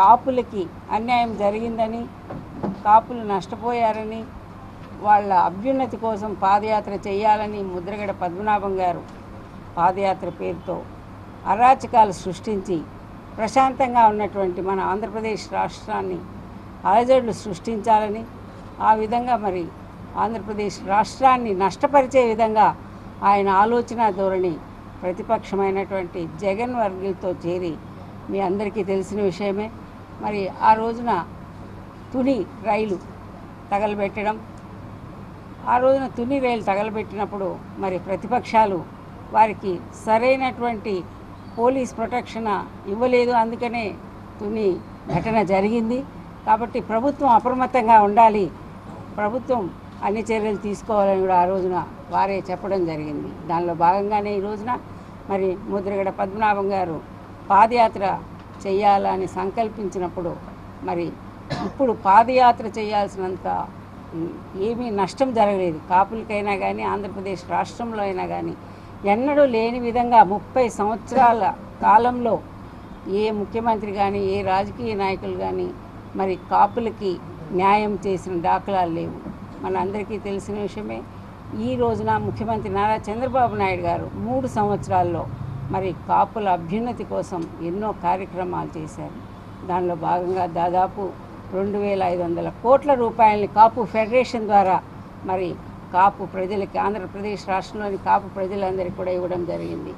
కాపులకి అన్యాయం జరిగిందని, కాపులు నష్టపోయారని, వాళ్ళ అభ్యున్నతి కోసం పాదయాత్ర చేయాలని ముద్రగడ పద్మనాభం గారు పాదయాత్ర పేరుతో అరాచకాలు సృష్టించి ప్రశాంతంగా ఉన్నటువంటి మన ఆంధ్రప్రదేశ్ రాష్ట్రాన్ని అలజడులు సృష్టించాలని, ఆ విధంగా మరి ఆంధ్రప్రదేశ్ రాష్ట్రాన్ని నష్టపరిచే విధంగా ఆయన ఆలోచన ధోరణి ప్రతిపక్షమైనటువంటి జగన్ వర్గీయులతో చేరి మీ అందరికీ తెలిసిన విషయమే. మరి ఆ రోజున తుని రైలు తగలబెట్టడం, ఆ రోజున తుని రైలు తగలబెట్టినప్పుడు మరి ప్రతిపక్షాలు వారికి సరైనటువంటి పోలీస్ ప్రొటెక్షన్ ఇవ్వలేదు. అందుకనే తుని ఘటన జరిగింది. కాబట్టి ప్రభుత్వం అప్రమత్తంగా ఉండాలి, ప్రభుత్వం అన్ని చర్యలు తీసుకోవాలని కూడా ఆ రోజున వారే చెప్పడం జరిగింది. దానిలో భాగంగానే ఈ రోజున మరి ముద్రగడ పద్మనాభం గారు పాదయాత్ర చేయాలని సంకల్పించినప్పుడు మరి ఇప్పుడు పాదయాత్ర చేయాల్సినంత ఏమీ నష్టం జరగలేదు. కాపులకైనా కానీ ఆంధ్రప్రదేశ్ రాష్ట్రంలో అయినా కానీ ఎన్నడూ లేని విధంగా 30 సంవత్సరాల కాలంలో ఏ ముఖ్యమంత్రి కానీ ఏ రాజకీయ నాయకులు కానీ మరి కాపులకి న్యాయం చేసిన దాఖలాలు లేవు. మనందరికీ తెలిసిన విషయమే. ఈ రోజున ముఖ్యమంత్రి నారా చంద్రబాబు నాయుడు గారు 3 సంవత్సరాల్లో మరి కాపుల అభ్యున్నతి కోసం ఎన్నో కార్యక్రమాలు చేశారు. దానిలో భాగంగా దాదాపు 2500 కోట్ల రూపాయలని కాపు ఫెడరేషన్ ద్వారా మరి కాపు ప్రజలకి, ఆంధ్రప్రదేశ్ రాష్ట్రంలోని కాపు ప్రజలందరికీ కూడా ఇవ్వడం జరిగింది.